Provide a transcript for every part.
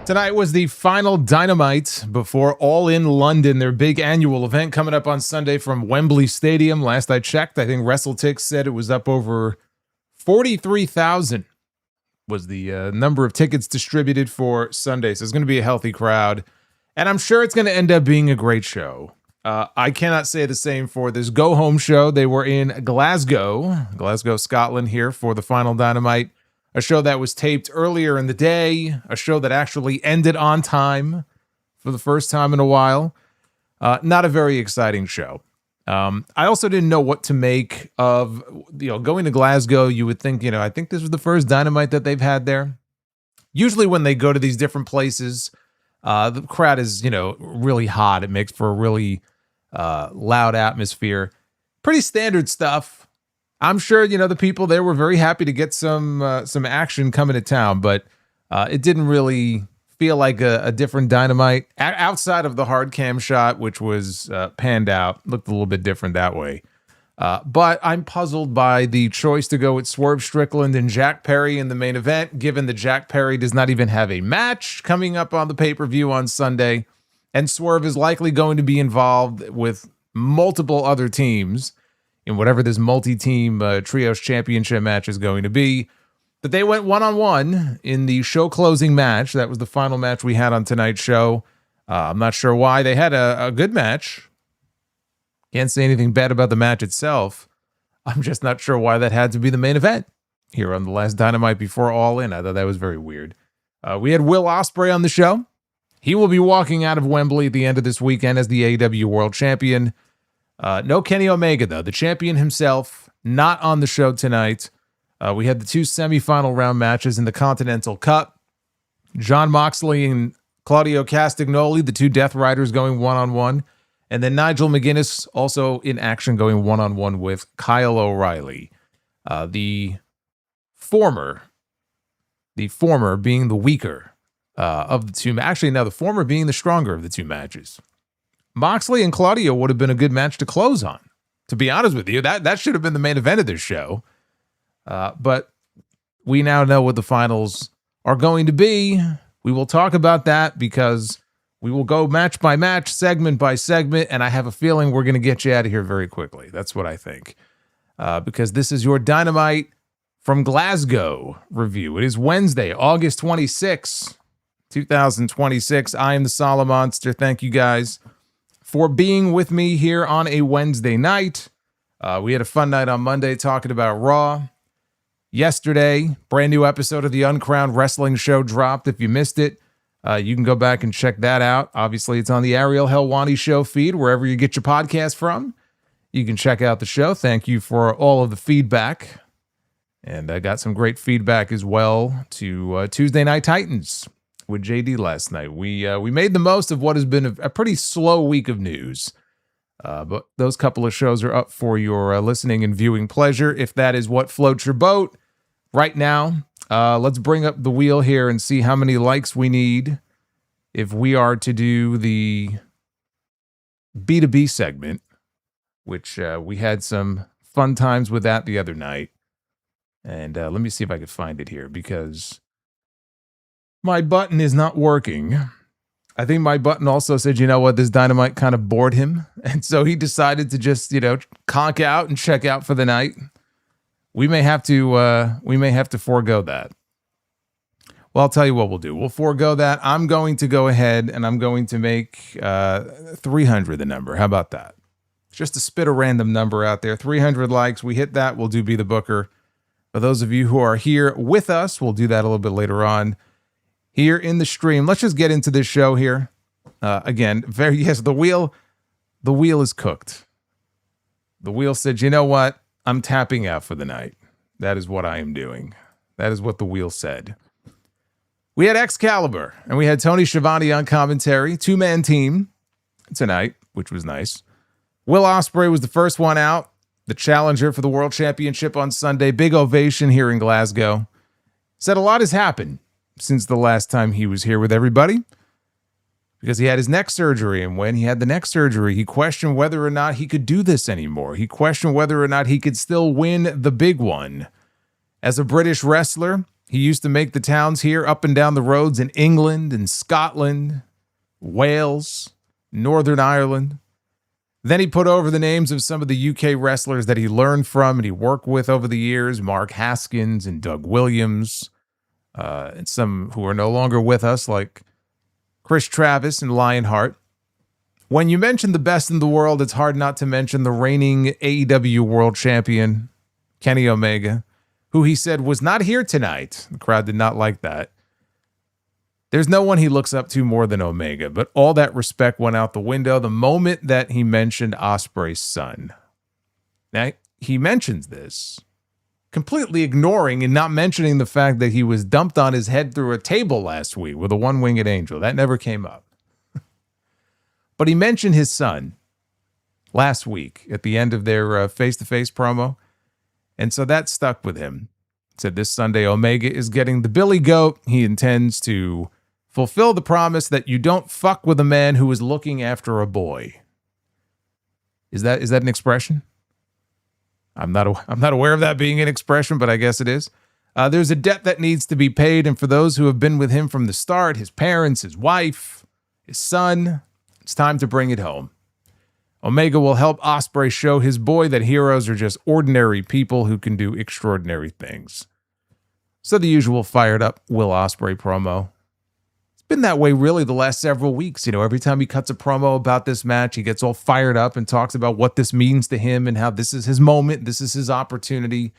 Tonight was the final Dynamite before All In London, their big annual event coming up on Sunday from Wembley Stadium. Last I checked, I think WrestleTix said it was up over 43,000 was the number of tickets distributed for Sunday. So it's going to be a healthy crowd. And I'm sure it's going to end up being a great show. I cannot say the same for this go-home show. They were in Glasgow, Scotland here for the final Dynamite. A show that was taped earlier in the day, a show that actually ended on time for the first time in a while. Not a very exciting show. I also didn't know what to make of, going to Glasgow. You would think, I think this was the first Dynamite that they've had there. Usually when they go to these different places, the crowd is, really hot. It makes for a really loud atmosphere. Pretty standard stuff. I'm sure, the people there were very happy to get some action coming to town, but it didn't really feel like a different Dynamite outside of the hard cam shot, which was panned out. Looked a little bit different that way. But I'm puzzled by the choice to go with Swerve Strickland and Jack Perry in the main event, given that Jack Perry does not even have a match coming up on the pay-per-view on Sunday, and Swerve is likely going to be involved with multiple other teams in whatever this multi-team trios championship match is going to be. But they went one-on-one in the show closing match. That was the final match we had on tonight's show. I'm not sure why. They had a good match. Can't say anything bad about the match itself. I'm just not sure why that had to be the main event here on the last Dynamite before All In. I thought that was very weird. We had Will Ospreay on the show. He will be walking out of Wembley at the end of this weekend as the AEW World Champion. No Kenny Omega, though. The champion himself, not on the show tonight. We had the two semifinal round matches in the Continental Cup. Jon Moxley and Claudio Castagnoli, the two Death Riders, going one-on-one. And then Nigel McGuinness also in action going one-on-one with Kyle O'Reilly. The former being the weaker of the two. Actually, now the former being the stronger of the two matches. Moxley and Claudio would have been a good match to close on. To be honest with you, that should have been the main event of this show. But we now know what the finals are going to be. We will talk about that because We will go match by match, segment by segment, and I have a feeling we're going to get you out of here very quickly. That's what I think. Because this is your Dynamite from Glasgow review. It is Wednesday, August 26, 2026. I am the Solomonster. Thank you guys for being with me here on a Wednesday night. We had a fun night on Monday talking about Raw. Yesterday, brand new episode of the Uncrowned Wrestling Show dropped. If you missed it, you can go back and check that out. Obviously, it's on the Ariel Helwani Show feed, wherever you get your podcast from. You can check out the show. Thank you for all of the feedback. And I got some great feedback as well to Tuesday Night Titans with JD last night. We made the most of what has been a pretty slow week of news. But those couple of shows are up for your listening and viewing pleasure, if that is what floats your boat. Right now, let's bring up the wheel here and see how many likes we need if we are to do the B2B segment, which we had some fun times with that the other night. And let me see if I can find it here, because my button is not working. I think my button also said, you know what, this Dynamite kind of bored him. And so he decided to just, conk out and check out for the night. We may have to forego that. Well, I'll tell you what we'll do. We'll forego that. I'm going to go ahead and I'm going to make 300 the number. How about that? Just to spit a random number out there. 300 likes. We hit that. We'll do Be the Booker. For those of you who are here with us, we'll do that a little bit later on here in the stream. Let's just get into this show here. Again, the wheel is cooked. The wheel said, you know what? I'm tapping out for the night. That is what I am doing. That is what the wheel said. We had Excalibur, and we had Tony Schiavone on commentary. 2-man team tonight, which was nice. Will Ospreay was the first one out, the challenger for the World Championship on Sunday. Big ovation here in Glasgow. Said a lot has happened since the last time he was here with everybody, because he had his neck surgery, and when he had the neck surgery, he questioned whether or not he could do this anymore. He questioned whether or not he could still win the big one. As a British wrestler, he used to make the towns here up and down the roads in England and Scotland, Wales, Northern Ireland. Then he put over the names of some of the UK wrestlers that he learned from and he worked with over the years, Mark Haskins and Doug Williams, and some who are no longer with us, like Chris Travis and Lionheart. When you mention the best in the world, it's hard not to mention the reigning AEW World Champion, Kenny Omega, who he said was not here tonight. The crowd did not like that. There's no one he looks up to more than Omega, but all that respect went out the window the moment that he mentioned Ospreay's son. Now, he mentions this, completely ignoring and not mentioning the fact that he was dumped on his head through a table last week with a one-winged angel. That never came up. But he mentioned his son last week at the end of their face-to-face promo. And so that stuck with him. Said this Sunday, Omega is getting the Billy Goat. He intends to fulfill the promise that you don't fuck with a man who is looking after a boy. Is that an expression? I'm not aware of that being an expression, but I guess it is. There's a debt that needs to be paid, and for those who have been with him from the start, his parents, his wife, his son, it's time to bring it home. Omega will help Ospreay show his boy that heroes are just ordinary people who can do extraordinary things. So the usual fired up Will Ospreay promo. It's been that way really the last several weeks. Every time he cuts a promo about this match, he gets all fired up and talks about what this means to him and how this is his moment, this is his opportunity.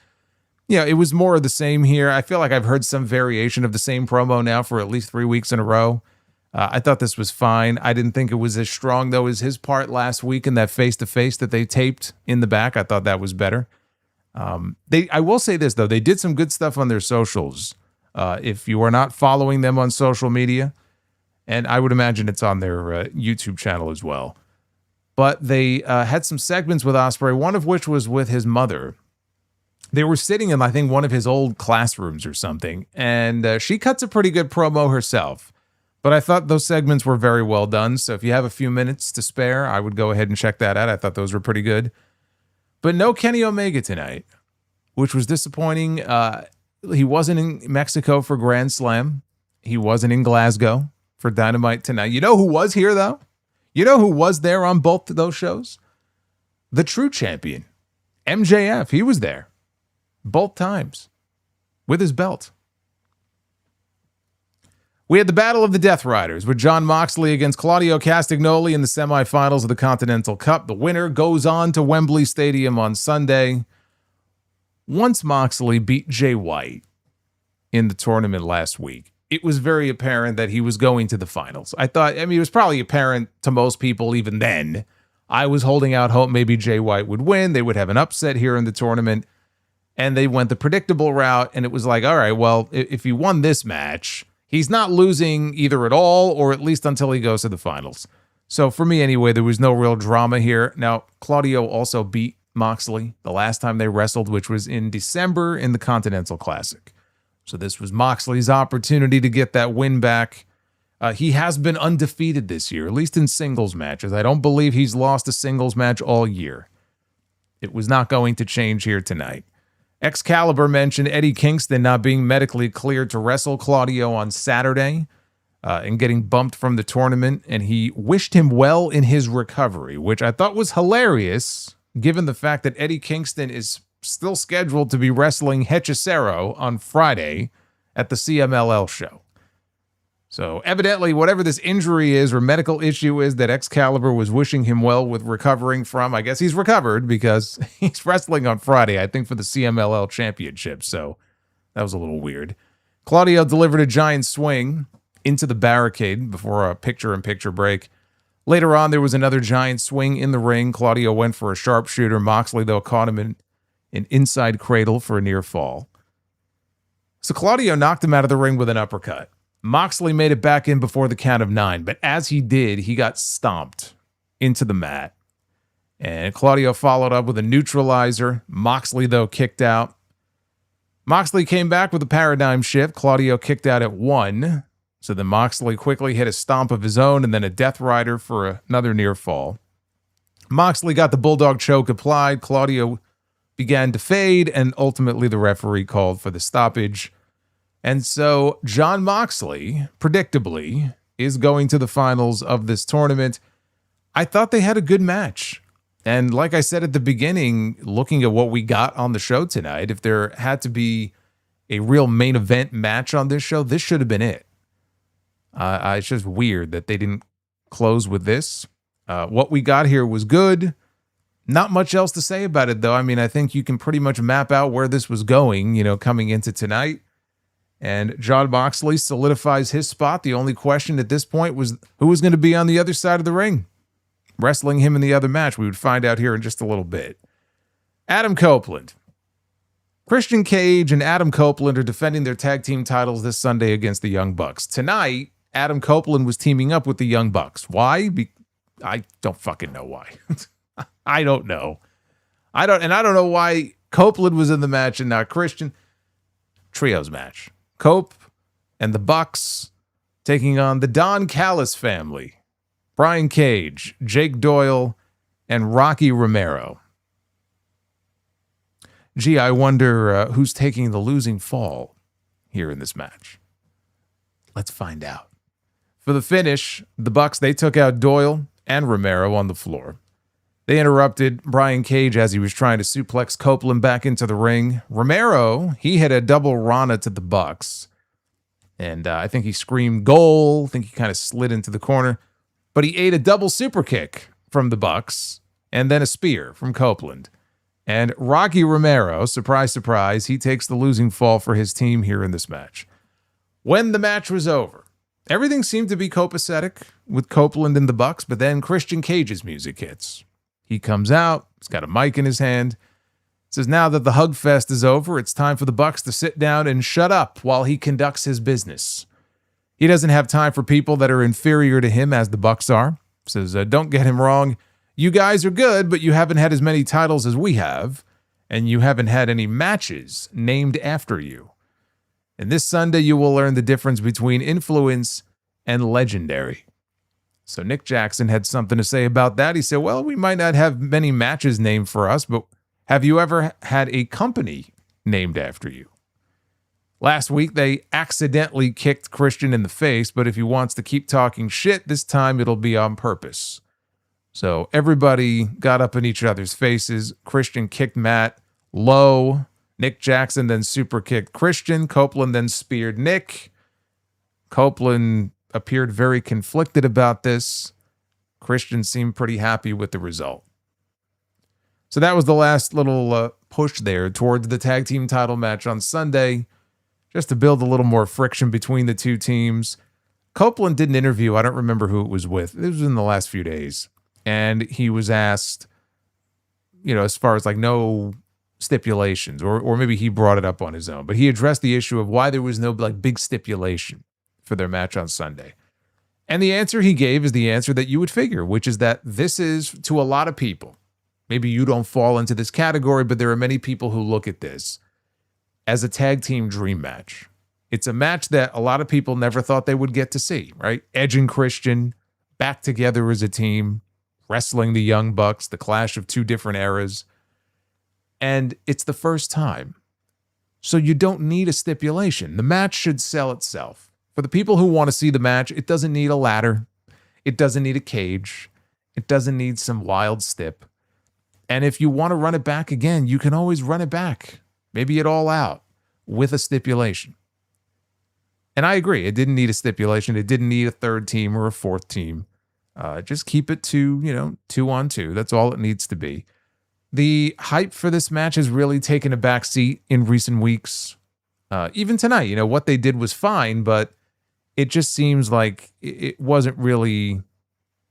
It was more of the same here. I feel like I've heard some variation of the same promo now for at least 3 weeks in a row. I thought this was fine. I didn't think it was as strong, though, as his part last week in that face-to-face that they taped in the back. I thought that was better. I will say this, though. They did some good stuff on their socials. If you are not following them on social media, and I would imagine it's on their YouTube channel as well. But they had some segments with Ospreay, one of which was with his mother. They were sitting in, I think, one of his old classrooms or something, and she cuts a pretty good promo herself. But I thought those segments were very well done, so if you have a few minutes to spare, I would go ahead and check that out. I thought those were pretty good. But no Kenny Omega tonight, which was disappointing. He wasn't in Mexico for Grand Slam. He wasn't in Glasgow for Dynamite tonight. You know who was here, though? You know who was there on both of those shows? The true champion, MJF. He was there both times with his belt. We had the Battle of the Death Riders with Jon Moxley against Claudio Castagnoli in the semifinals of the Continental Cup. The winner goes on to Wembley Stadium on Sunday. Once Moxley beat Jay White in the tournament last week, it was very apparent that he was going to the finals. It was probably apparent to most people even then. I was holding out hope maybe Jay White would win. They would have an upset here in the tournament. And they went the predictable route, and it was like, all right, well, if he won this match, he's not losing either at all, or at least until he goes to the finals. So for me anyway, there was no real drama here. Now, Claudio also beat Moxley the last time they wrestled, which was in December in the Continental Classic. So this was Moxley's opportunity to get that win back. He has been undefeated this year, at least in singles matches. I don't believe he's lost a singles match all year. It was not going to change here tonight. Excalibur mentioned Eddie Kingston not being medically cleared to wrestle Claudio on Saturday and getting bumped from the tournament, and he wished him well in his recovery, which I thought was hilarious, given the fact that Eddie Kingston is still scheduled to be wrestling Hechicero on Friday at the CMLL show. So evidently, whatever this injury is or medical issue is that Excalibur was wishing him well with recovering from, I guess he's recovered because he's wrestling on Friday, I think, for the CMLL Championship. So that was a little weird. Claudio delivered a giant swing into the barricade before a picture-in-picture break. Later on, there was another giant swing in the ring. Claudio went for a sharpshooter. Moxley, though, caught him in an inside cradle for a near fall. So Claudio knocked him out of the ring with an uppercut. Moxley made it back in before the count of 9, but as he did, he got stomped into the mat. And Claudio followed up with a neutralizer. Moxley, though, kicked out. Moxley came back with a paradigm shift. Claudio kicked out at 1. So then Moxley quickly hit a stomp of his own and then a Death Rider for another near fall. Moxley got the Bulldog choke applied. Claudio began to fade, and ultimately the referee called for the stoppage. And so Jon Moxley, predictably, is going to the finals of this tournament. I thought they had a good match. And like I said at the beginning, looking at what we got on the show tonight, if there had to be a real main event match on this show, this should have been it. It's just weird that they didn't close with this. What we got here was good. Not much else to say about it, though. I mean, I think you can pretty much map out where this was going, coming into tonight. And Jon Moxley solidifies his spot. The only question at this point was who was going to be on the other side of the ring, wrestling him in the other match. We would find out here in just a little bit. Adam Copeland. Christian Cage and Adam Copeland are defending their tag team titles this Sunday against the Young Bucks. Tonight, Adam Copeland was teaming up with the Young Bucks. Why? I don't fucking know why. I don't know. I don't know why Copeland was in the match and not Christian. Trios match. Cope and the Bucks taking on the Don Callis family. Brian Cage, Jake Doyle, and Rocky Romero. Gee, I wonder who's taking the losing fall here in this match. Let's find out. For the finish, the Bucks, they took out Doyle and Romero on the floor. They interrupted Brian Cage as he was trying to suplex Copeland back into the ring. Romero, he had a double Rana to the Bucks. And I think he screamed goal. I think he kind of slid into the corner. But he ate a double super kick from the Bucks and then a spear from Copeland. And Rocky Romero, surprise, surprise, he takes the losing fall for his team here in this match. When the match was over, everything seemed to be copacetic with Copeland and the Bucks, but then Christian Cage's music hits. He comes out, he's got a mic in his hand, says now that the hug fest is over, it's time for the Bucks to sit down and shut up while he conducts his business. He doesn't have time for people that are inferior to him as the Bucks are. Says, don't get him wrong, you guys are good, but you haven't had as many titles as we have, and you haven't had any matches named after you. And this Sunday you will learn the difference between influence and legendary. So Nick Jackson had something to say about that. He said, well, we might not have many matches named for us, but have you ever had a company named after you? Last week, they accidentally kicked Christian in the face, but if he wants to keep talking shit, this time it'll be on purpose. So everybody got up in each other's faces. Christian kicked Matt low. Nick Jackson then super kicked Christian. Copeland then speared Nick. Copeland appeared very conflicted about this. Christian seemed pretty happy with the result. So that was the last little push there towards the tag team title match on Sunday, just to build a little more friction between the two teams. Copeland did an interview. I don't remember who it was with. It was in the last few days. And he was asked, as far as like no stipulations, or maybe he brought it up on his own, but he addressed the issue of why there was no like big stipulation for their match on Sunday. And the answer he gave is the answer that you would figure, which is that this is, to a lot of people, maybe you don't fall into this category, but there are many people who look at this as a tag team dream match. It's a match that a lot of people never thought they would get to see, right? Edge and Christian back together as a team, wrestling the Young Bucks, the clash of two different eras. And it's the first time. So you don't need a stipulation. The match should sell itself. For the people who want to see the match, it doesn't need a ladder. It doesn't need a cage. It doesn't need some wild stip. And if you want to run it back again, you can always run it back. Maybe it all out with a stipulation. And I agree. It didn't need a stipulation. It didn't need a third team or a fourth team. Just keep it to, 2-on-2. That's all it needs to be. The hype for this match has really taken a back seat in recent weeks. Even tonight, what they did was fine, but it just seems like it wasn't really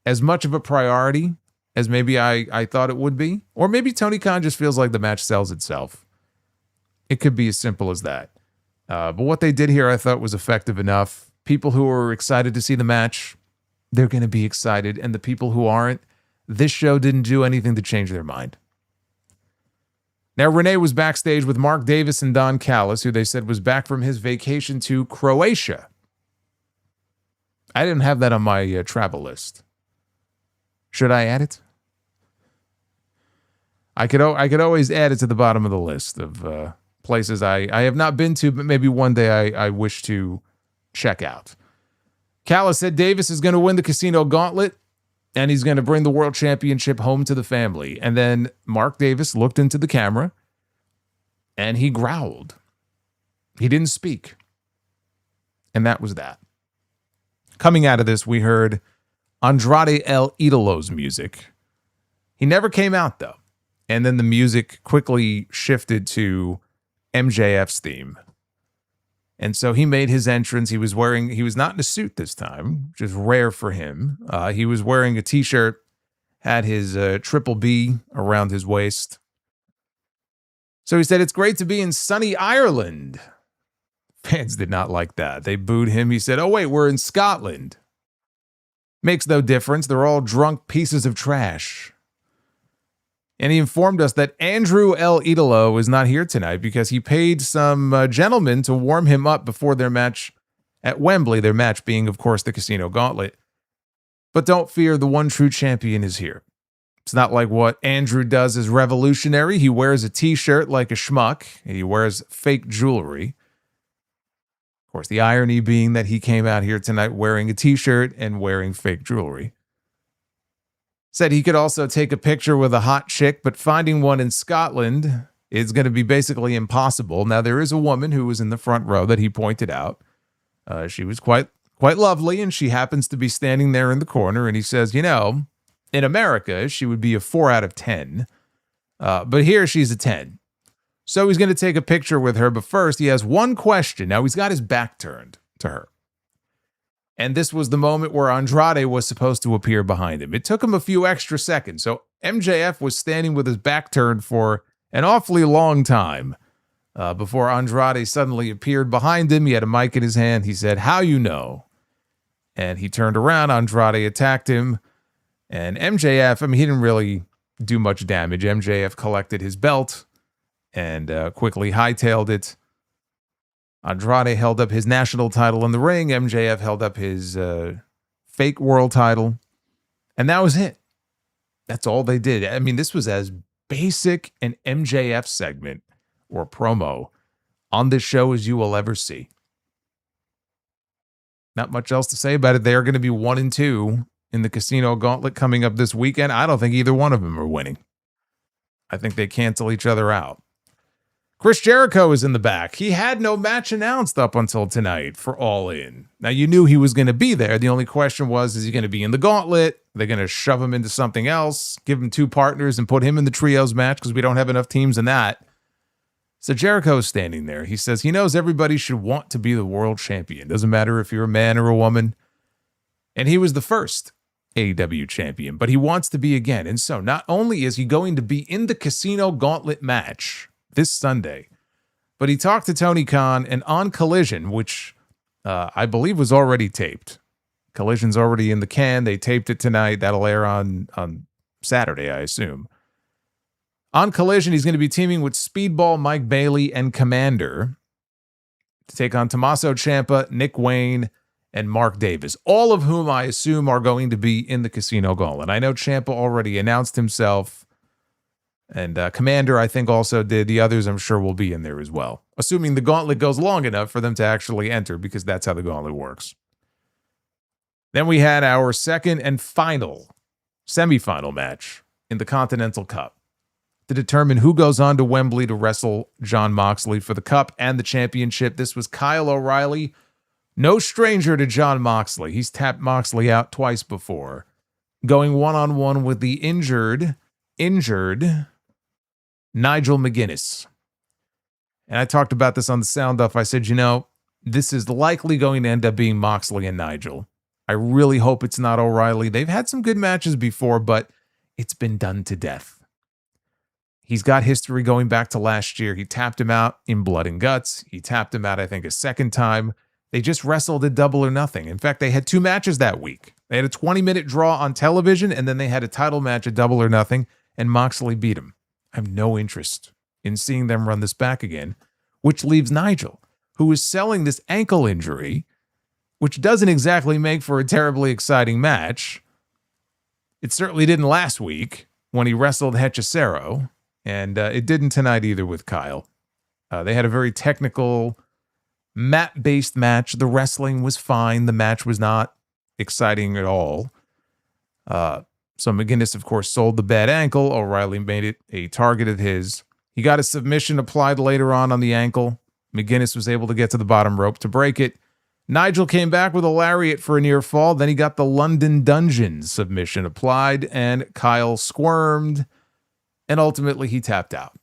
as much of a priority as maybe I thought it would be. Or maybe Tony Khan just feels like the match sells itself. It could be as simple as that. But what they did here I thought was effective enough. People who are excited to see the match, they're going to be excited. And the people who aren't, this show didn't do anything to change their mind. Now, Renee was backstage with Mark Davis and Don Callis, who they said was back from his vacation to Croatia. I didn't have that on my travel list. Should I add it? I could always add it to the bottom of the list of places I have not been to, but maybe one day I wish to check out. Callis said Davis is going to win the Casino Gauntlet, and he's going to bring the World Championship home to the family. And then Mark Davis looked into the camera, and he growled. He didn't speak. And that was that. Coming out of this, we heard Andrade El Idolo's music. He never came out, though. And then the music quickly shifted to MJF's theme. And so he made his entrance. He was not in a suit this time, which is rare for him. He was wearing a t-shirt, had his triple B around his waist. So he said, "It's great to be in sunny Ireland." Fans did not like that. They booed him. He said, "Oh, wait, we're in Scotland." Makes no difference. They're all drunk pieces of trash. And he informed us that Andrew El Idolo is not here tonight because he paid some gentlemen to warm him up before their match at Wembley, their match being, of course, the Casino Gauntlet. But don't fear, the one true champion is here. It's not like what Andrew does is revolutionary. He wears a t-shirt like a schmuck. He wears fake jewelry. Of course, the irony being that he came out here tonight wearing a t-shirt and wearing fake jewelry. Said he could also take a picture with a hot chick, but finding one in Scotland is going to be basically impossible. Now, there is a woman who was in the front row that he pointed out. She was quite lovely, and she happens to be standing there in the corner. And he says, in America, she would be a 4 out of 10. But here she's a 10. So he's going to take a picture with her. But first, he has one question. Now, he's got his back turned to her. And this was the moment where Andrade was supposed to appear behind him. It took him a few extra seconds. So MJF was standing with his back turned for an awfully long time before Andrade suddenly appeared behind him. He had a mic in his hand. He said, "How you know?" And he turned around. Andrade attacked him. And MJF, he didn't really do much damage. MJF collected his belt and quickly hightailed it. Andrade held up his national title in the ring. MJF held up his fake world title. And that was it. That's all they did. This was as basic an MJF segment or promo on this show as you will ever see. Not much else to say about it. They are going to be 1-2 in the Casino Gauntlet coming up this weekend. I don't think either one of them are winning. I think they cancel each other out. Chris Jericho is in the back. He had no match announced up until tonight for All In. Now, you knew he was going to be there. The only question was, is he going to be in the Gauntlet? Are they going to shove him into something else, give him 2 partners, and put him in the trios match because we don't have enough teams in that? So Jericho's standing there. He says he knows everybody should want to be the world champion. Doesn't matter if you're a man or a woman. And he was the first AEW champion, but he wants to be again. And so not only is he going to be in the Casino Gauntlet match this Sunday, but he talked to Tony Khan, and on Collision, which I believe was already taped. Collision's already in the can. They taped it tonight. That'll air on Saturday, I assume. On Collision, he's going to be teaming with Speedball, Mike Bailey, and Commander to take on Tommaso Ciampa, Nick Wayne, and Mark Davis, all of whom I assume are going to be in the Casino Gauntlet. I know Ciampa already announced himself, and Commander, I think, also did. The others, I'm sure, will be in there as well, assuming the Gauntlet goes long enough for them to actually enter, because that's how the Gauntlet works. Then we had our second and final semifinal match in the Continental Cup to determine who goes on to Wembley to wrestle Jon Moxley for the Cup and the championship. This was Kyle O'Reilly, no stranger to Jon Moxley. He's tapped Moxley out twice before, going one-on-one with the injured Nigel McGuinness. And I talked about this on the Sound Off. I said, this is likely going to end up being Moxley and Nigel. I really hope it's not O'Reilly. They've had some good matches before, but it's been done to death. He's got history going back to last year. He tapped him out in Blood and Guts. He tapped him out, I think, a second time. They just wrestled at Double or Nothing. In fact, they had 2 matches that week. They had a 20-minute draw on television, and then they had a title match at Double or Nothing, and Moxley beat him. I have no interest in seeing them run this back again, which leaves Nigel, who is selling this ankle injury, which doesn't exactly make for a terribly exciting match. It certainly didn't last week when he wrestled Hechicero, and it didn't tonight either with Kyle. They had a very technical, mat-based match. The wrestling was fine. The match was not exciting at all. So McGuinness, of course, sold the bad ankle. O'Reilly made it a target of his. He got a submission applied later on the ankle. McGuinness was able to get to the bottom rope to break it. Nigel came back with a lariat for a near fall. Then he got the London Dungeon submission applied, and Kyle squirmed, and ultimately he tapped out.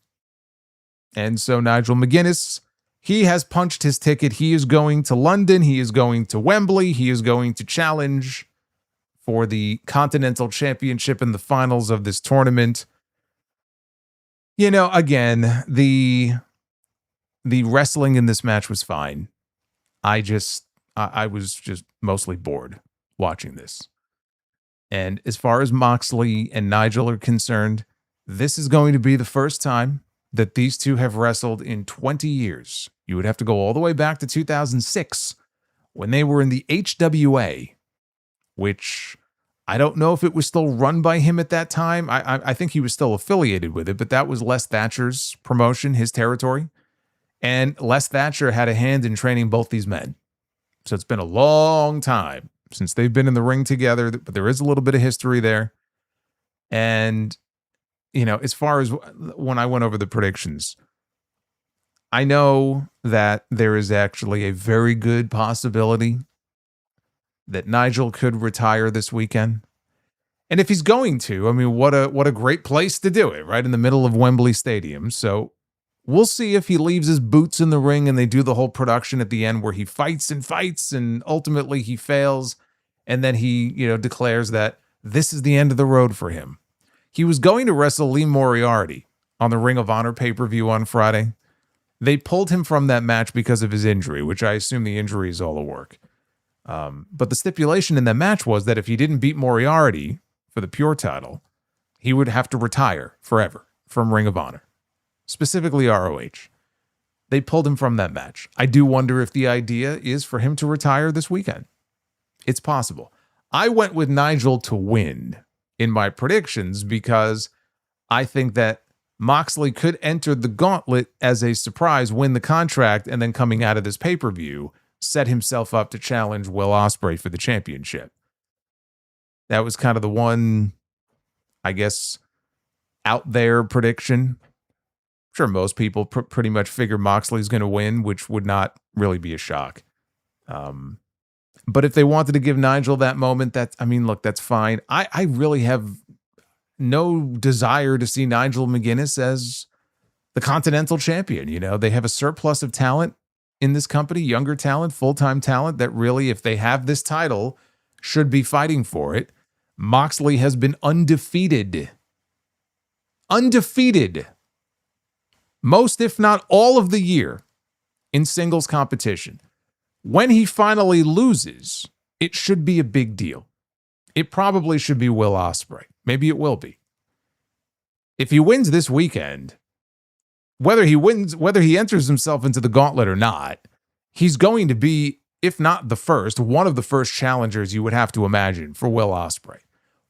And so Nigel McGuinness, he has punched his ticket. He is going to London. He is going to Wembley. He is going to challenge for the Continental Championship in the finals of this tournament. Again, the wrestling in this match was fine. I was just mostly bored watching this. And as far as Moxley and Nigel are concerned, this is going to be the first time that these two have wrestled in 20 years. You would have to go all the way back to 2006 when they were in the HWA, which I don't know if it was still run by him at that time. I think he was still affiliated with it, but that was Les Thatcher's promotion, his territory. And Les Thatcher had a hand in training both these men. So it's been a long time since they've been in the ring together, but there is a little bit of history there. And, as far as when I went over the predictions, I know that there is actually a very good possibility that Nigel could retire this weekend. And if he's going to, what a great place to do it, right in the middle of Wembley Stadium. So we'll see if he leaves his boots in the ring and they do the whole production at the end where he fights and ultimately he fails. And then he, declares that this is the end of the road for him. He was going to wrestle Lee Moriarty on the Ring of Honor pay-per-view on Friday. They pulled him from that match because of his injury, which I assume the injury is all a work. But the stipulation in that match was that if he didn't beat Moriarty for the pure title, he would have to retire forever from Ring of Honor, specifically ROH. They pulled him from that match. I do wonder if the idea is for him to retire this weekend. It's possible. I went with Nigel to win in my predictions because I think that Moxley could enter the gauntlet as a surprise, win the contract, and then coming out of this pay-per-view, set himself up to challenge Will Ospreay for the championship. That was kind of the one, I guess, out there prediction. I'm sure most people pretty much figure Moxley's going to win, which would not really be a shock. But if they wanted to give Nigel that moment, that's fine. I really have no desire to see Nigel McGuinness as the Continental champion. You know, they have a surplus of talent in this company, younger talent, full-time talent that really, if they have this title, should be fighting for it. Moxley has been undefeated. Undefeated. Most, if not all of the year in singles competition. When he finally loses, it should be a big deal. It probably should be Will Ospreay. Maybe it will be. If he wins this weekend, whether he enters himself into the gauntlet or not, he's going to be, if not the first, one of the first challengers you would have to imagine for Will Ospreay.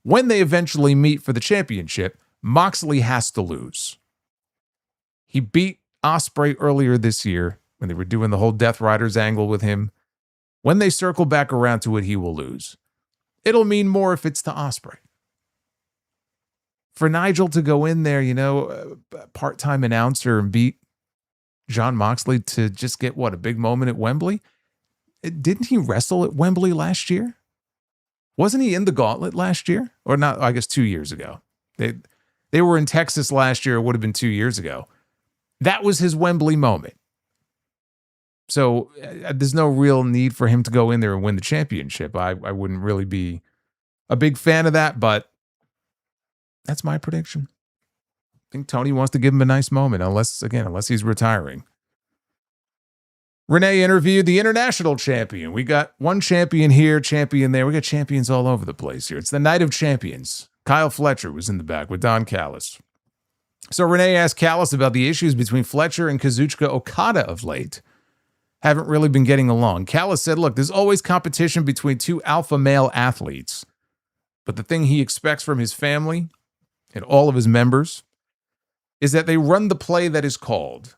When they eventually meet for the championship, Moxley has to lose. He beat Ospreay earlier this year when they were doing the whole Death Riders angle with him. When they circle back around to it, he will lose. It'll mean more if it's to Ospreay. For Nigel to go in there, part-time announcer and beat Jon Moxley to just get, a big moment at Wembley? Didn't he wrestle at Wembley last year? Wasn't he in the gauntlet last year? Or not, I guess 2 years ago. They were in Texas last year. It would have been 2 years ago. That was his Wembley moment. So there's no real need for him to go in there and win the championship. I wouldn't really be a big fan of that, but that's my prediction. I think Tony wants to give him a nice moment, unless he's retiring. Renee interviewed the international champion. We got one champion here, champion there. We got champions all over the place here. It's the Night of Champions. Kyle Fletcher was in the back with Don Callis. So Renee asked Callis about the issues between Fletcher and Kazuchika Okada of late. Haven't really been getting along. Callis said, look, there's always competition between two alpha male athletes. But the thing he expects from his family and all of his members is that they run the play that is called.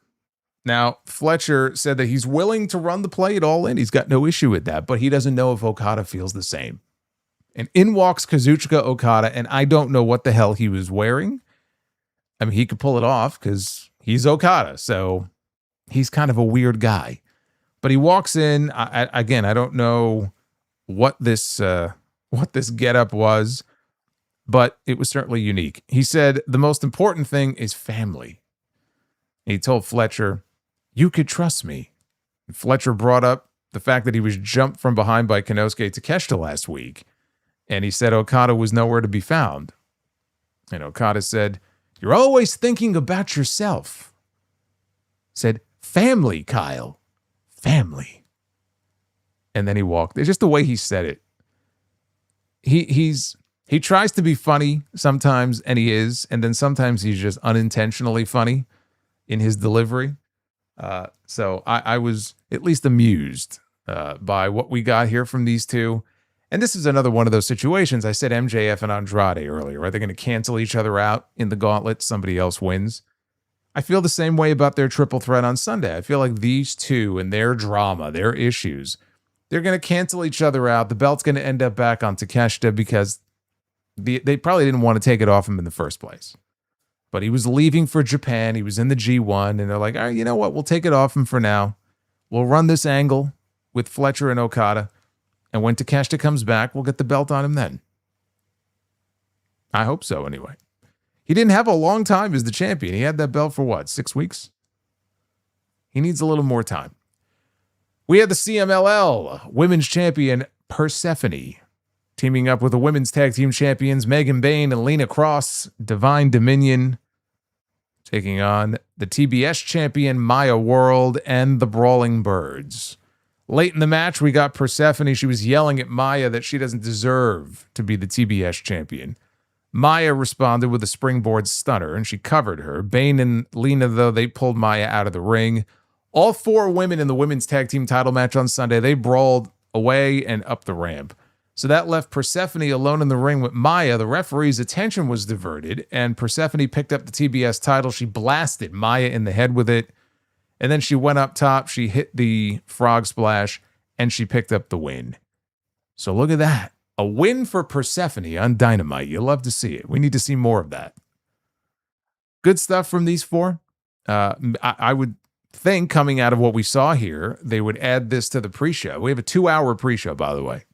Now, Fletcher said that he's willing to run the play at All In. He's got no issue with that, but he doesn't know if Okada feels the same. And in walks Kazuchika Okada, and I don't know what the hell he was wearing. I mean, he could pull it off because he's Okada, so he's kind of a weird guy. But he walks in. I don't know what this getup was, but it was certainly unique. He said the most important thing is family. He told Fletcher, "You could trust me." And Fletcher brought up the fact that he was jumped from behind by Konosuke Takeshita last week, and he said Okada was nowhere to be found. And Okada said, "You're always thinking about yourself." Said, "Family, Kyle. Family." And then he walked. It's just the way he said it. He tries to be funny sometimes, and he is, and then sometimes he's just unintentionally funny in his delivery. So I was at least amused by what we got here from these two. And this is another one of those situations. I said MJF and Andrade earlier. Are they going to cancel each other out in the gauntlet? Somebody else wins. I feel the same way about their triple threat on Sunday. I feel like these two and their drama, their issues, they're going to cancel each other out. The belt's going to end up back on Takeshita because they probably didn't want to take it off him in the first place. But he was leaving for Japan. He was in the G1, and they're like, all right, you know what? We'll take it off him for now. We'll run this angle with Fletcher and Okada, and when Takeshita comes back, we'll get the belt on him then. I hope so, anyway. He didn't have a long time as the champion. He had that belt for 6 weeks? He needs a little more time. We had the CMLL Women's Champion Persephone teaming up with the Women's Tag Team Champions Megan Bayne and Lena Cross, Divine Dominion, taking on the TBS Champion Maya World and the Brawling Birds. Late in the match, we got Persephone. She was yelling at Maya that she doesn't deserve to be the TBS Champion. Maya responded with a springboard stunner, and she covered her. Bayne and Lena, though, they pulled Maya out of the ring. All four women in the women's tag team title match on Sunday, they brawled away and up the ramp. So that left Persephone alone in the ring with Maya. The referee's attention was diverted, and Persephone picked up the TBS title. She blasted Maya in the head with it, and then she went up top. She hit the frog splash, and she picked up the win. So look at that. A win for Persephone on Dynamite. You love to see it. We need to see more of that. Good stuff from these four. I would think coming out of what we saw here, they would add this to the pre-show. We have a 2-hour pre-show, by the way.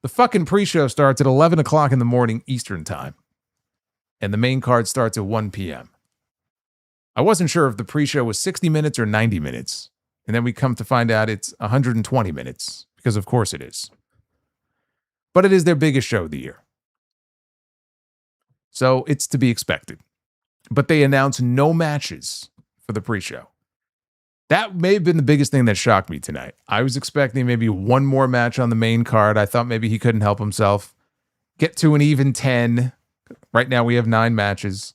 The fucking pre-show starts at 11 o'clock in the morning Eastern time. And the main card starts at 1 p.m. I wasn't sure if the pre-show was 60 minutes or 90 minutes. And then we come to find out it's 120 minutes. Because of course it is. But it is their biggest show of the year. So it's to be expected. But they announced no matches for the pre-show. That may have been the biggest thing that shocked me tonight. I was expecting maybe one more match on the main card. I thought maybe he couldn't help himself. Get to an even 10. Right now we have 9 matches.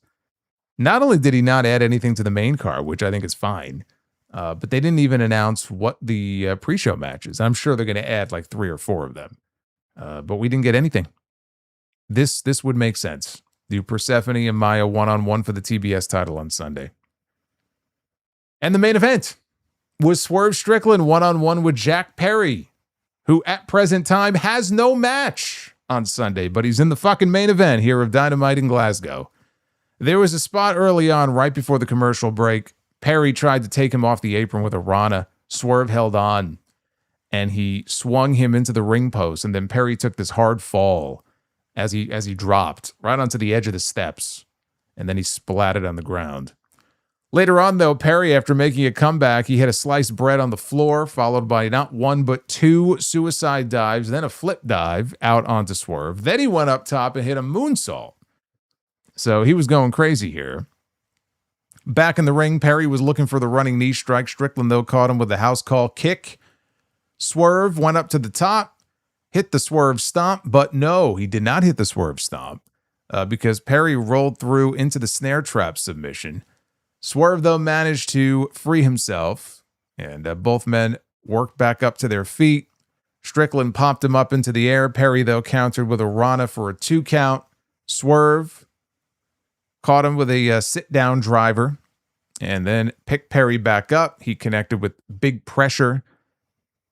Not only did he not add anything to the main card, which I think is fine, but they didn't even announce what the pre-show matches. I'm sure they're going to add like 3 or 4 of them. But we didn't get anything. This would make sense. Do Persephone and Maya one-on-one for the TBS title on Sunday. And the main event was Swerve Strickland one-on-one with Jack Perry, who at present time has no match on Sunday, but he's in the fucking main event here of Dynamite in Glasgow. There was a spot early on, right before the commercial break. Perry tried to take him off the apron with a Rana. Swerve held on, and he swung him into the ring post, and then Perry took this hard fall as he dropped right onto the edge of the steps, and then he splatted on the ground. Later on, though, Perry, after making a comeback, he hit a sliced bread on the floor, followed by not 1 but 2 suicide dives, then a flip dive out onto Swerve. Then he went up top and hit a moonsault. So he was going crazy here. Back in the ring, Perry was looking for the running knee strike. Strickland, though, caught him with the house call kick. Swerve went up to the top, hit the Swerve stomp, but no, he did not hit the Swerve stomp because Perry rolled through into the snare trap submission. Swerve, though, managed to free himself, and both men worked back up to their feet. Strickland popped him up into the air. Perry, though, countered with a Rana for a 2 count. Swerve caught him with a sit-down driver, and then picked Perry back up. He connected with big pressure,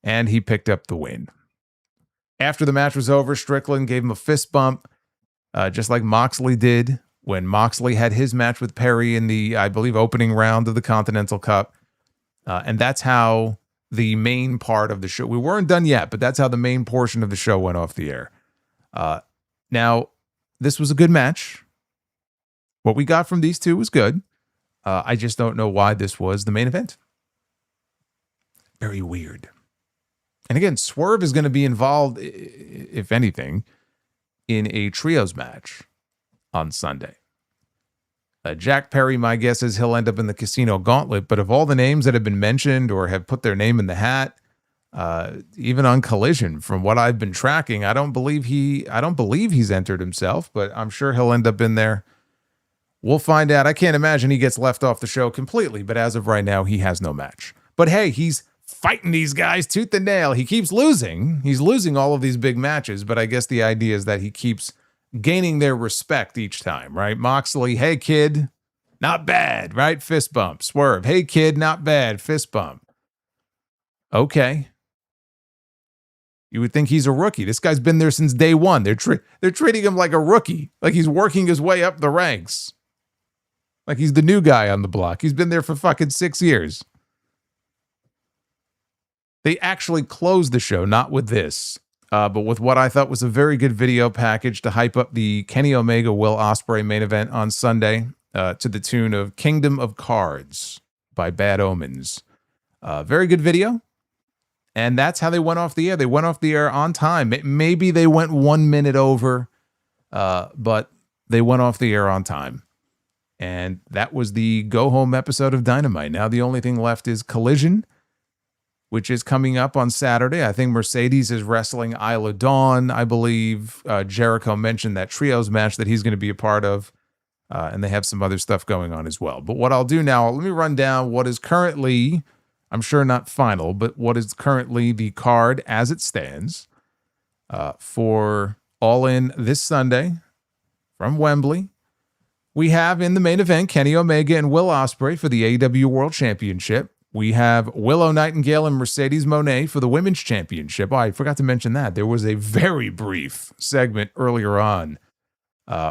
and he picked up the win. After the match was over, Strickland gave him a fist bump, just like Moxley did when Moxley had his match with Perry in the, I believe, opening round of the Continental Cup. And that's how the main part of the show, we weren't done yet, but that's how the main portion of the show went off the air. Now, this was a good match. What we got from these two was good. I just don't know why this was the main event. Very weird. And again, Swerve is going to be involved, if anything, in a trios match on Sunday. Jack Perry, my guess is he'll end up in the Casino Gauntlet, but of all the names that have been mentioned or have put their name in the hat, even on Collision, from what I've been tracking, I don't believe he's entered himself, but I'm sure he'll end up in there. We'll find out. I can't imagine he gets left off the show completely, but as of right now, he has no match. But hey, he's fighting these guys tooth and nail. He keeps losing. He's losing all of these big matches, but I guess the idea is that he keeps gaining their respect each time, right? Moxley, hey kid, not bad, right? Fist bump. Swerve, hey kid, not bad, fist bump. Okay. You would think he's a rookie. This guy's been there since day one. They're treating him like a rookie, like he's working his way up the ranks. Like he's the new guy on the block. He's been there for fucking 6 years. They actually closed the show, not with this, but with what I thought was a very good video package to hype up the Kenny Omega Will Ospreay main event on Sunday to the tune of Kingdom of Cards by Bad Omens. Very good video. And that's how they went off the air. They went off the air on time. Maybe they went 1 minute over, but they went off the air on time. And that was the go-home episode of Dynamite. Now the only thing left is Collision, which is coming up on Saturday. I think Mercedes is wrestling Isla Dawn, I believe. Jericho mentioned that trios match that he's going to be a part of. And they have some other stuff going on as well. But what I'll do now, let me run down what is currently, I'm sure not final, but what is currently the card as it stands. for All In this Sunday from Wembley. We have in the main event Kenny Omega and Will Ospreay for the AEW World Championship. We have Willow Nightingale and Mercedes Moné for the Women's Championship. Oh, I forgot to mention that. There was a very brief segment earlier on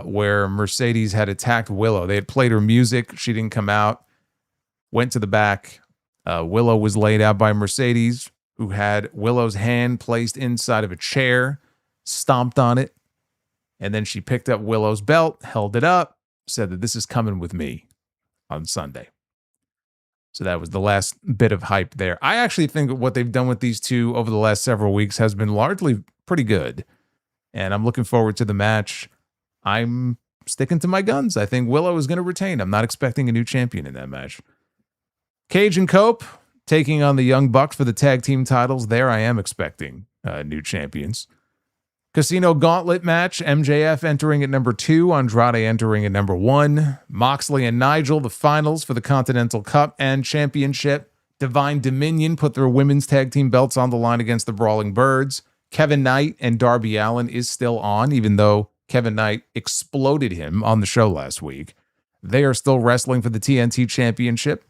where Mercedes had attacked Willow. They had played her music. She didn't come out. Went to the back. Willow was laid out by Mercedes, who had Willow's hand placed inside of a chair, stomped on it, and then she picked up Willow's belt, held it up, said that this is coming with me on Sunday. So that was the last bit of hype there. I actually think what they've done with these two over the last several weeks has been largely pretty good. And I'm looking forward to the match. I'm sticking to my guns. I think Willow is going to retain. I'm not expecting a new champion in that match. Cage and Cope taking on the Young Bucks for the tag team titles. There I am expecting new champions. Casino Gauntlet match, MJF entering at number 2, Andrade entering at number 1. Moxley and Nigel, the finals for the Continental Cup and Championship. Divine Dominion put their women's tag team belts on the line against the Brawling Birds. Kevin Knight and Darby Allin is still on, even though Kevin Knight exploded him on the show last week. They are still wrestling for the TNT Championship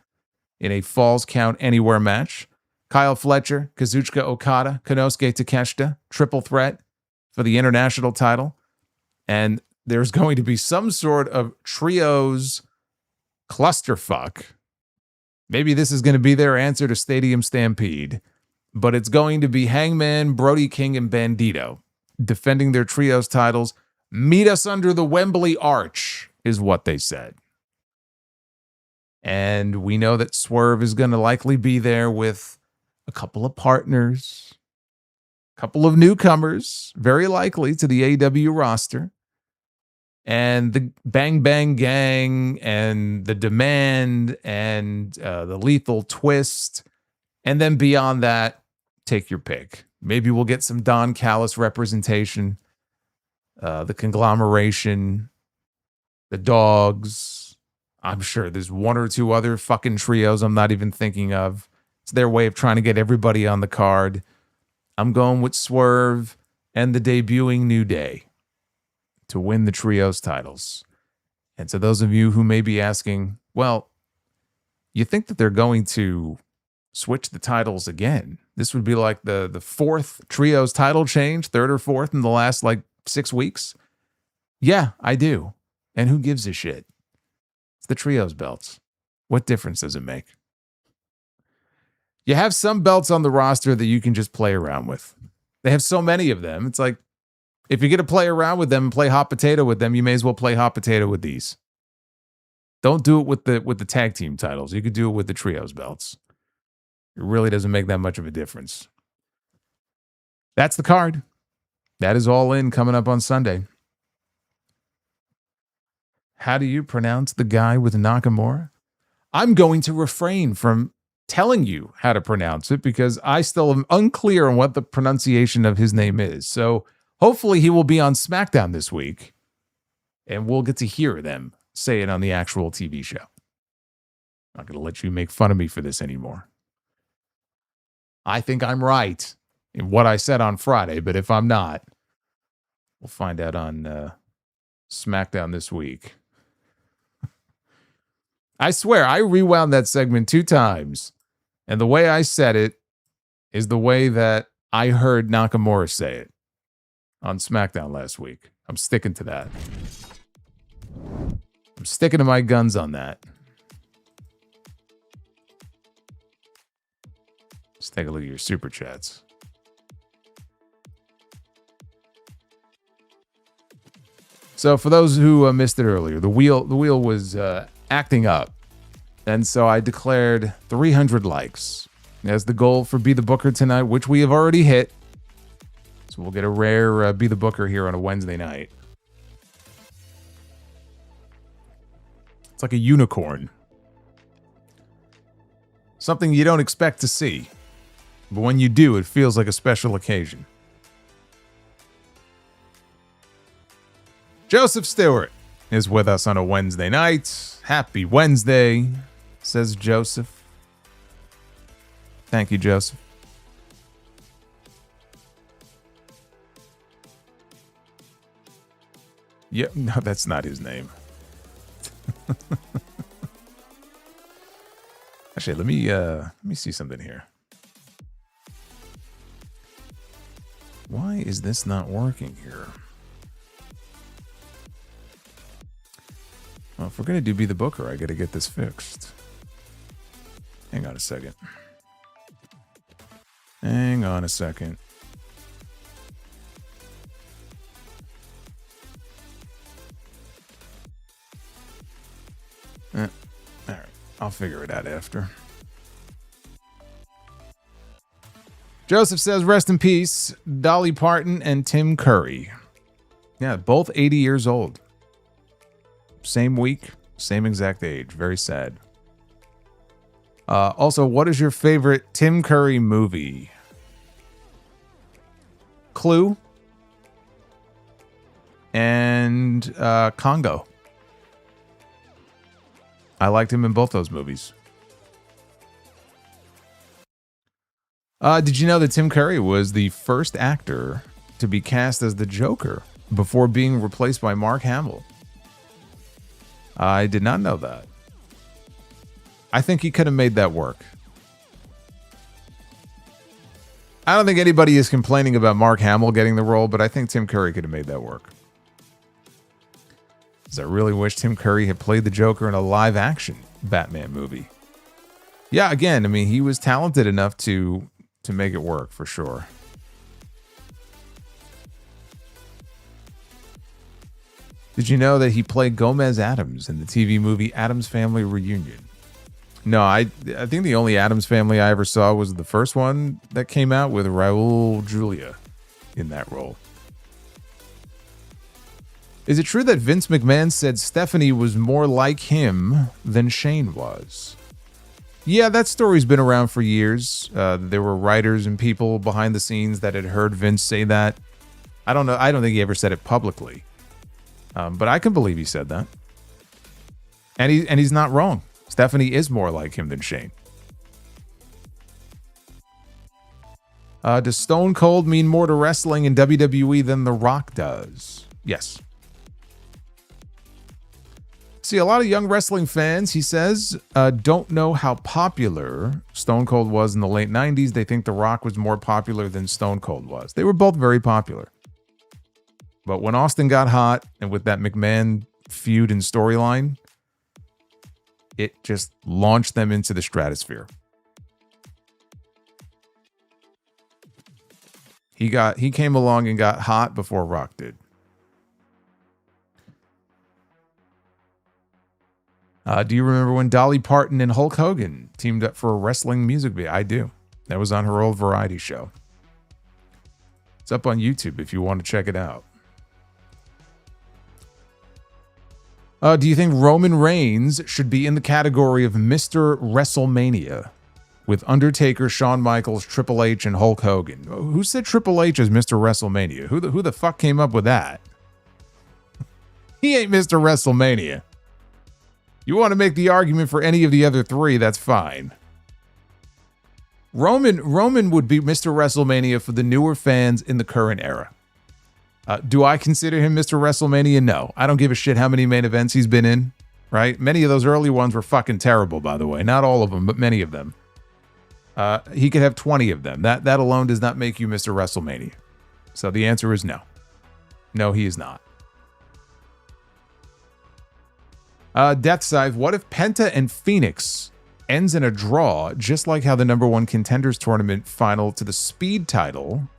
in a Falls Count Anywhere match. Kyle Fletcher, Kazuchika Okada, Konosuke Takeshita, triple threat for the international title. And there's going to be some sort of trios clusterfuck. Maybe this is going to be their answer to Stadium Stampede, but it's going to be Hangman, Brody King, and Bandito defending their trios titles. Meet us under the Wembley Arch is what they said. And we know that Swerve is going to likely be there with a couple of partners, couple of newcomers, very likely to the AEW roster, and the Bang Bang Gang and the Demand and the Lethal Twist. And then beyond that, take your pick. Maybe we'll get some Don Callis representation, the Conglomeration, the Dogs. I'm sure there's one or two other fucking trios I'm not even thinking of. It's their way of trying to get everybody on the card. I'm going with Swerve and the debuting New Day to win the trios titles. And to those of you who may be asking, well, you think that they're going to switch the titles again? This would be like the fourth trios title change, third or fourth in the last 6 weeks? Yeah, I do. And who gives a shit? It's the trios belts. What difference does it make? You have some belts on the roster that you can just play around with. They have so many of them. It's like, if you're going to play around with them and play hot potato with them, you may as well play hot potato with these. Don't do it with the tag team titles. You could do it with the trios belts. It really doesn't make that much of a difference. That's the card. That is All In coming up on Sunday. How do you pronounce the guy with Nakamura? I'm going to refrain from telling you how to pronounce it because I still am unclear on what the pronunciation of his name is. So hopefully he will be on SmackDown this week and we'll get to hear them say it on the actual TV show. I'm not going to let you make fun of me for this anymore. I think I'm right in what I said on Friday, but if I'm not, we'll find out on SmackDown this week. I swear, I rewound that segment 2 times, and the way I said it is the way that I heard Nakamura say it on SmackDown last week. I'm sticking to that. I'm sticking to my guns on that. Let's take a look at your super chats. So for those who missed it earlier, the wheel was acting up. And so I declared 300 likes as the goal for Be the Booker tonight, which we have already hit. So we'll get a rare Be the Booker here on a Wednesday night. It's like a unicorn. Something you don't expect to see. But when you do, it feels like a special occasion. Joseph Stewart is with us on a Wednesday night. Happy Wednesday, says Joseph. Thank you, Joseph. Yeah, no, that's not his name. Actually, let me see something here. Why is this not working here? Well, if we're going to do Be the Booker, I got to get this fixed. Hang on a second. Hang on a second. All right, I'll figure it out after. Joseph says, rest in peace, Dolly Parton and Tim Curry. Yeah, both 80 years old. Same week, same exact age. Very sad. Also, what is your favorite Tim Curry movie? Clue and Congo. I liked him in both those movies. Did you know that Tim Curry was the first actor to be cast as the Joker before being replaced by Mark Hamill? I did not know that. I think he could have made that work. I don't think anybody is complaining about Mark Hamill getting the role, but I think Tim Curry could have made that work. Because I really wish Tim Curry had played the Joker in a live-action Batman movie. Yeah, again, I mean, he was talented enough to make it work, for sure. Did you know that he played Gomez Addams in the TV movie Addams Family Reunion? No, I think the only Addams Family I ever saw was the first one that came out with Raul Julia in that role. Is it true that Vince McMahon said Stephanie was more like him than Shane was? Yeah, that story's been around for years. There were writers and people behind the scenes that had heard Vince say that. I don't know. I don't think he ever said it publicly. But I can believe he said that. And he's not wrong. Stephanie is more like him than Shane. Does Stone Cold mean more to wrestling in WWE than The Rock does? Yes. See, a lot of young wrestling fans, he says, don't know how popular Stone Cold was in the late 90s. They think The Rock was more popular than Stone Cold was. They were both very popular. But when Austin got hot, and with that McMahon feud and storyline, it just launched them into the stratosphere. He came along and got hot before Rock did. Do you remember when Dolly Parton and Hulk Hogan teamed up for a wrestling music video? I do. That was on her old variety show. It's up on YouTube if you want to check it out. Do you think Roman Reigns should be in the category of Mr. WrestleMania with Undertaker, Shawn Michaels, Triple H, and Hulk Hogan? Who said Triple H is Mr. WrestleMania? Who the fuck came up with that? He ain't Mr. WrestleMania. You want to make the argument for any of the other three, that's fine. Roman would be Mr. WrestleMania for the newer fans in the current era. Do I consider him Mr. WrestleMania? No. I don't give a shit how many main events he's been in, right? Many of those early ones were fucking terrible, by the way. Not all of them, but many of them. He could have 20 of them. That alone does not make you Mr. WrestleMania. So the answer is no. No, he is not. Death Scythe, what if Penta and Phoenix ends in a draw, just like how the number one contenders tournament final to the speed title?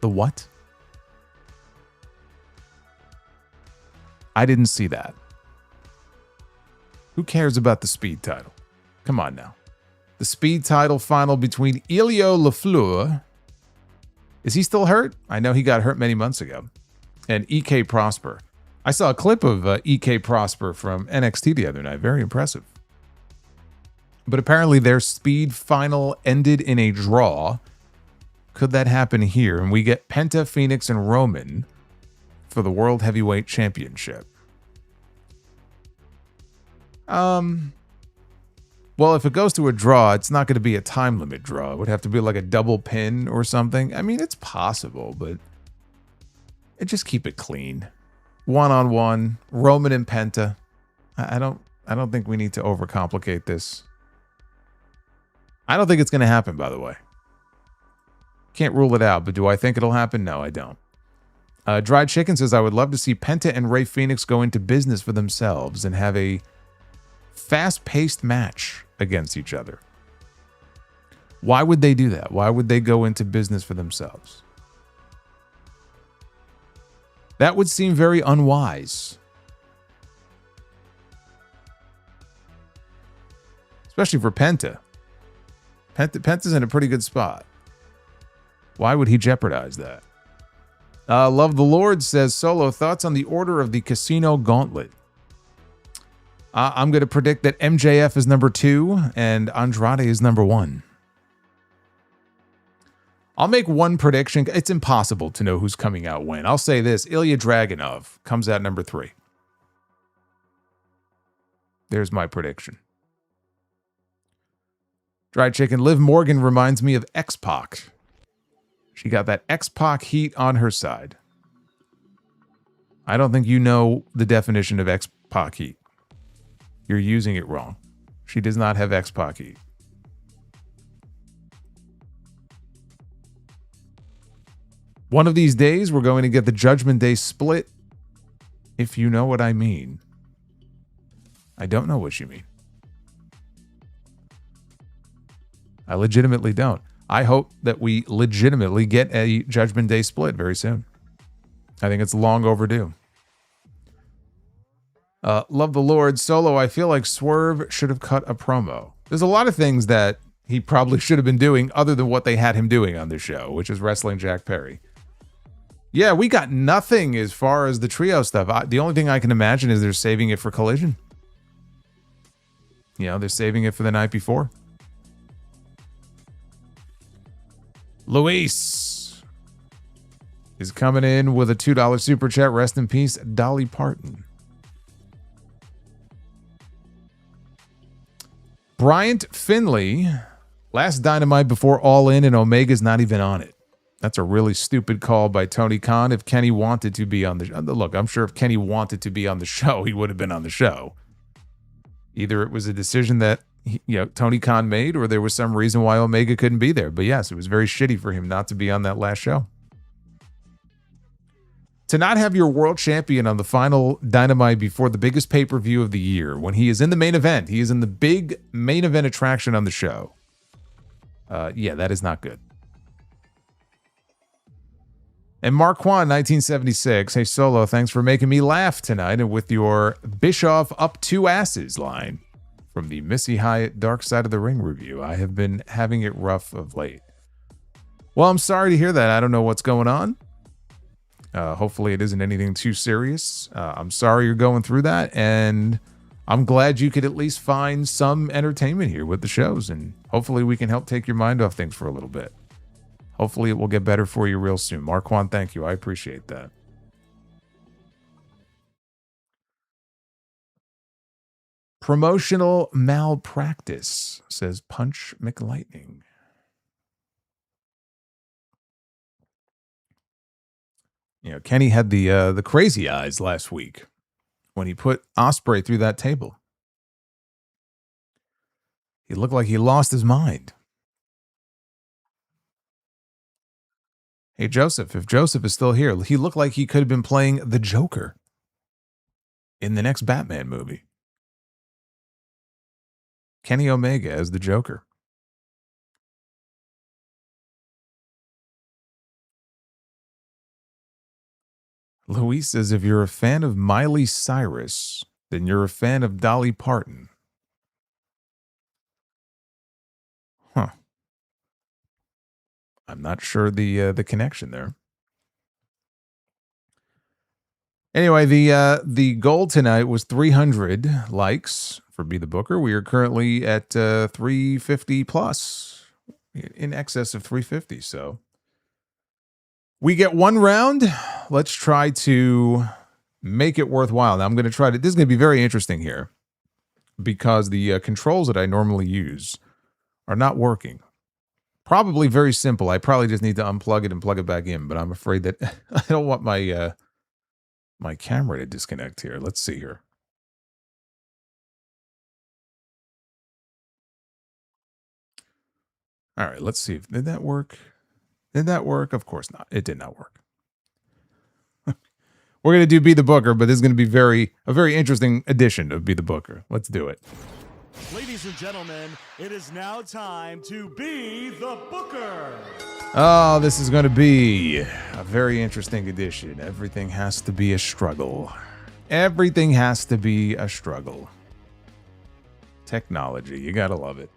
The what? I didn't see that. Who cares about the speed title? Come on now. The speed title final between Elio LaFleur. Is he still hurt? I know he got hurt many months ago. And EK Prosper. I saw a clip of EK Prosper from NXT the other night. Very impressive. But apparently their speed final ended in a draw. Could that happen here? And we get Penta, Phoenix, and Roman for the World Heavyweight Championship. Well, if it goes to a draw, it's not going to be a time limit draw. It would have to be like a double pin or something. I mean, it's possible, but just keep it clean. one-on-one, Roman and Penta. I don't think we need to overcomplicate this. I don't think it's going to happen, by the way. Can't rule it out, but do I think it'll happen? No, I don't. Dried Chicken says, I would love to see Penta and Rey Fenix go into business for themselves and have a fast-paced match against each other. Why would they do that? Why would they go into business for themselves? That would seem very unwise. Especially for Penta. Penta's in a pretty good spot. Why would he jeopardize that? Love the Lord says, Solo, thoughts on the order of the Casino Gauntlet? I'm going to predict that MJF is number 2 and Andrade is number 1. I'll make one prediction. It's impossible to know who's coming out when. I'll say this. Ilya Dragunov comes out number 3. There's my prediction. Dried Chicken. Liv Morgan reminds me of X-Pac. She got that X-Pac heat on her side. I don't think you know the definition of X-Pac heat. You're using it wrong. She does not have X-Pac heat. One of these days, we're going to get the Judgment Day split, if you know what I mean. I don't know what you mean. I legitimately don't. I hope that we legitimately get a Judgment Day split very soon. I think it's long overdue. Love the Lord. Solo, I feel like Swerve should have cut a promo. There's a lot of things that he probably should have been doing other than what they had him doing on the show, which is wrestling Jack Perry. Yeah, we got nothing as far as the trio stuff. The only thing I can imagine is they're saving it for Collision. You know, they're saving it for the night before. Luis is coming in with a $2 super chat. Rest in peace, Dolly Parton. Bryant Finley, last Dynamite before All In, and Omega's not even on it. That's a really stupid call by Tony Khan. If Kenny wanted to be on the show, look, I'm sure if Kenny wanted to be on the show, he would have been on the show. Either it was a decision that Tony Khan made, or there was some reason why Omega couldn't be there. But yes, it was very shitty for him not to be on that last show. To not have your world champion on the final Dynamite before the biggest pay-per-view of the year, when he is in the main event, he is in the big main event attraction on the show. Yeah, that is not good. And Marquand, 1976, hey Solo, thanks for making me laugh tonight and with your Bischoff up 2 asses line from the Missy Hyatt Dark Side of the Ring review. I have been having it rough of late. Well, I'm sorry to hear that. I don't know what's going on. Hopefully it isn't anything too serious. I'm sorry you're going through that, and I'm glad you could at least find some entertainment here with the shows, and hopefully we can help take your mind off things for a little bit. Hopefully it will get better for you real soon. Marquand, thank you. I appreciate that. Promotional malpractice, says Punch McLightning. Kenny had the crazy eyes last week when he put Ospreay through that table. He looked like he lost his mind. Hey, Joseph, if Joseph is still here, he looked like he could have been playing the Joker in the next Batman movie. Kenny Omega as the Joker. Luis says, if you're a fan of Miley Cyrus, then you're a fan of Dolly Parton. Huh. I'm not sure the connection there. Anyway, the goal tonight was 300 likes for Be the Booker. We are currently at 350 plus, in excess of 350. So we get one round. Let's try to make it worthwhile. Now I'm going to try to. This is going to be very interesting here because the controls that I normally use are not working. Probably very simple. I probably just need to unplug it and plug it back in, but I'm afraid that I don't want my my camera to disconnect here. Let's see here. All right, let's see. Did that work? Did that work? Of course not. It did not work. We're going to do Be the Booker, but this is going to be a very interesting edition of Be the Booker. Let's do it. Ladies and gentlemen, it is now time to Be the Booker. Oh, this is going to be a very interesting edition. Everything has to be a struggle. Everything has to be a struggle. Technology, you got to love it.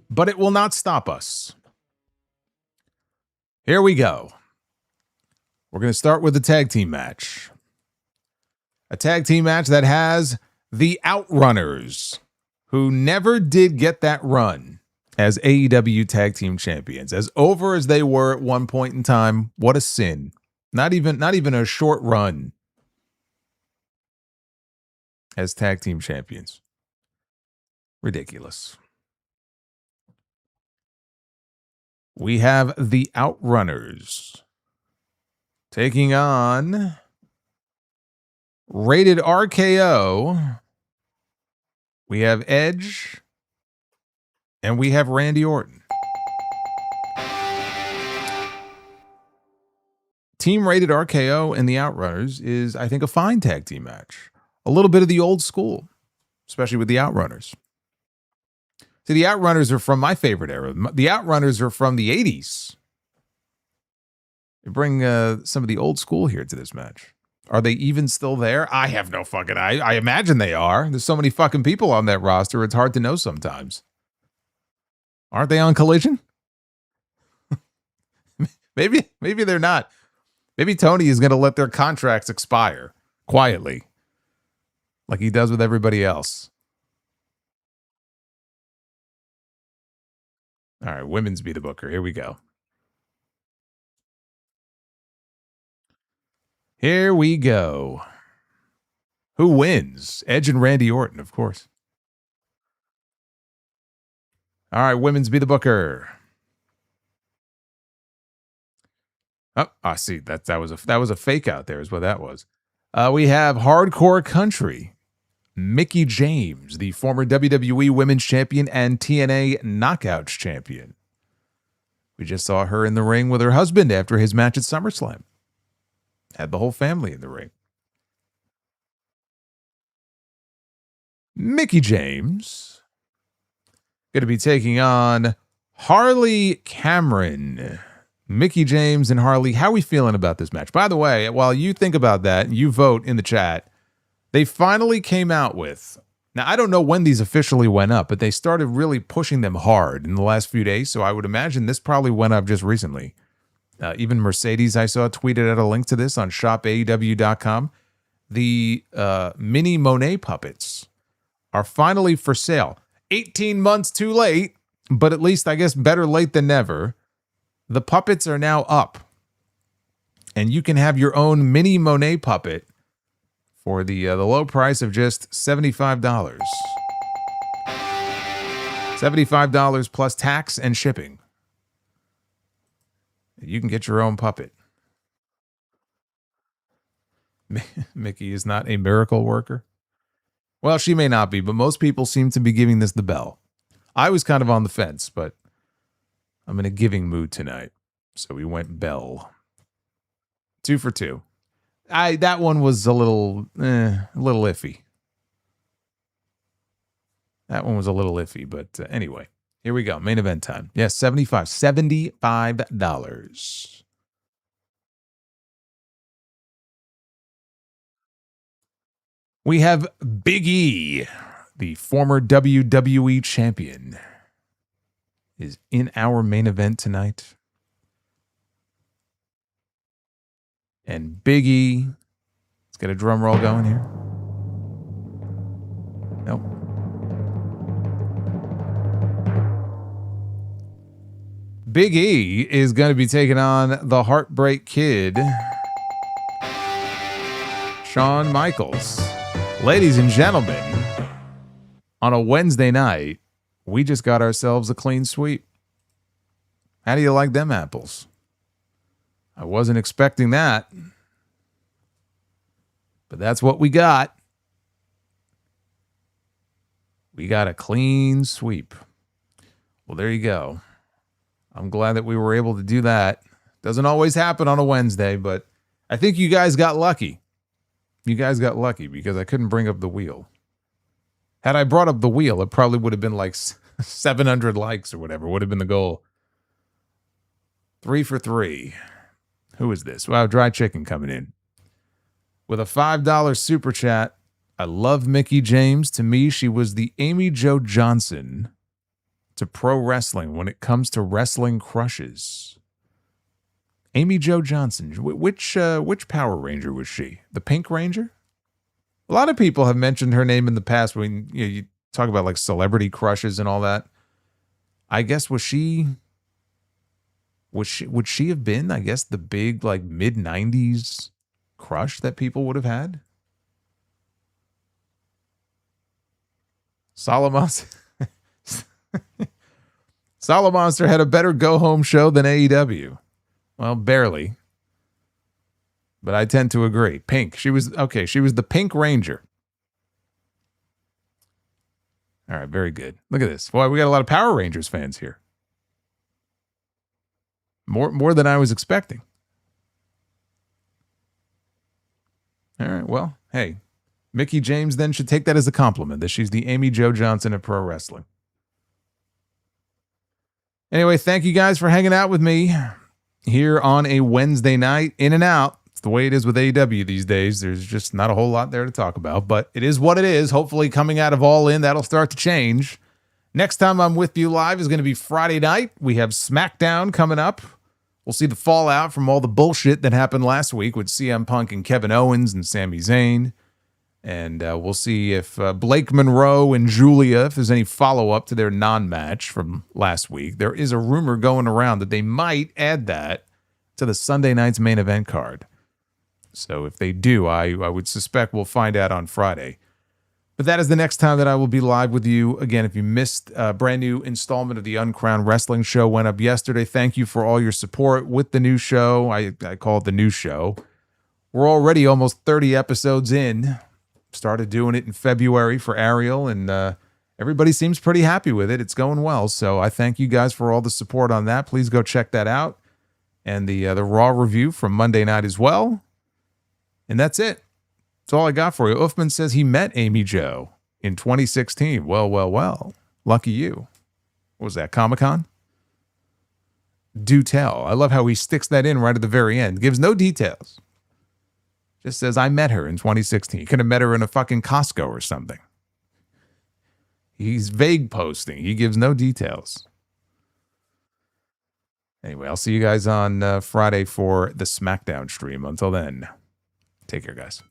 But it will not stop us. Here we go. We're going to start with the tag team match. A tag team match that has the Outrunners, who never did get that run as AEW tag team champions. As over as they were at one point in time, what a sin. Not even a short run as tag team champions. Ridiculous. We have the Outrunners taking on Rated RKO. We have Edge. And we have Randy Orton. Team Rated RKO and the Outrunners is, I think, a fine tag team match. A little bit of the old school, especially with the Outrunners. See, the Outrunners are from my favorite era. The Outrunners are from the 80s. They bring some of the old school here to this match. Are they even still there? I have no fucking idea. I imagine they are. There's so many fucking people on that roster, it's hard to know sometimes. Aren't they on Collision? Maybe they're not. Maybe Tony is going to let their contracts expire quietly, like he does with everybody else. All right, women's Be the Booker. Here we go. Here we go. Who wins? Edge and Randy Orton, of course. All right, women's Be the Booker. Oh, I see. That was a fake out there, is what that was. We have Hardcore Country. Mickie James, the former WWE Women's Champion and TNA Knockouts Champion. We just saw her in the ring with her husband after his match at SummerSlam. Had the whole family in the ring. Mickie James going to be taking on Harley Cameron. Mickie James and Harley, how are we feeling about this match? By the way, while you think about that, you vote in the chat. They finally came out with, now I don't know when these officially went up, but they started really pushing them hard in the last few days, so I would imagine this probably went up just recently. Even Mercedes, I saw, tweeted out a link to this on shopaew.com. The mini Monet puppets are finally for sale. 18 months too late, but at least I guess better late than never. The puppets are now up, and you can have your own mini Monet puppet for the low price of just $75. $75 plus tax and shipping. You can get your own puppet. Mickie is not a miracle worker. Well, she may not be, but most people seem to be giving this the bell. I was kind of on the fence, but I'm in a giving mood tonight. So we went bell. 2 for 2. That one was a little iffy. That one was a little iffy, but anyway, here we go. Main event time. Yes, $75. We have Big E, the former WWE champion, is in our main event tonight. And Big E, let's get a drum roll going here. Nope. Big E is going to be taking on the Heartbreak Kid, Shawn Michaels. Ladies and gentlemen, on a Wednesday night, we just got ourselves a clean sweep. How do you like them apples? I wasn't expecting that. But that's what we got. We got a clean sweep. Well, there you go. I'm glad that we were able to do that. Doesn't always happen on a Wednesday, but I think you guys got lucky. You guys got lucky because I couldn't bring up the wheel. Had I brought up the wheel, it probably would have been like 700 likes or whatever. Would have been the goal. 3 for 3. Who is this? Wow, Dry Chicken coming in. With a $5 super chat. I love Mickie James. To me, she was the Amy Jo Johnson to pro wrestling when it comes to wrestling crushes. Amy Jo Johnson. Which Power Ranger was she? The Pink Ranger? A lot of people have mentioned her name in the past when you talk about like celebrity crushes and all that. I guess would she have been, I guess, the big like mid-90s crush that people would have had? Solomonster had a better go-home show than AEW. Well, barely. But I tend to agree. Pink. She was the Pink Ranger. All right, very good. Look at this. Boy, we got a lot of Power Rangers fans here. More than I was expecting. All right, well, hey. Mickie James then should take that as a compliment that she's the Amy Jo Johnson of pro wrestling. Anyway, thank you guys for hanging out with me here on a Wednesday night. In and out. It's the way it is with AEW these days. There's just not a whole lot there to talk about, but it is what it is. Hopefully coming out of All In, that'll start to change. Next time I'm with you live is going to be Friday night. We have SmackDown coming up. We'll see the fallout from all the bullshit that happened last week with CM Punk and Kevin Owens and Sami Zayn. And we'll see if Blake Monroe and Julia, if there's any follow-up to their non-match from last week. There is a rumor going around that they might add that to the Sunday night's main event card. So if they do, I would suspect we'll find out on Friday. But that is the next time that I will be live with you. Again, if you missed a brand new installment of the Uncrowned Wrestling Show, went up yesterday. Thank you for all your support with the new show. I call it the new show. We're already almost 30 episodes in. Started doing it in February for Ariel, and everybody seems pretty happy with it. It's going well, so I thank you guys for all the support on that. Please go check that out. And the Raw review from Monday night as well. And that's it. That's all I got for you. Uffman says he met Amy Jo in 2016. Well. Lucky you. What was that, Comic-Con? Do tell. I love how he sticks that in right at the very end. Gives no details. Just says, I met her in 2016. He could have met her in a fucking Costco or something. He's vague posting. He gives no details. Anyway, I'll see you guys on Friday for the SmackDown stream. Until then, take care, guys.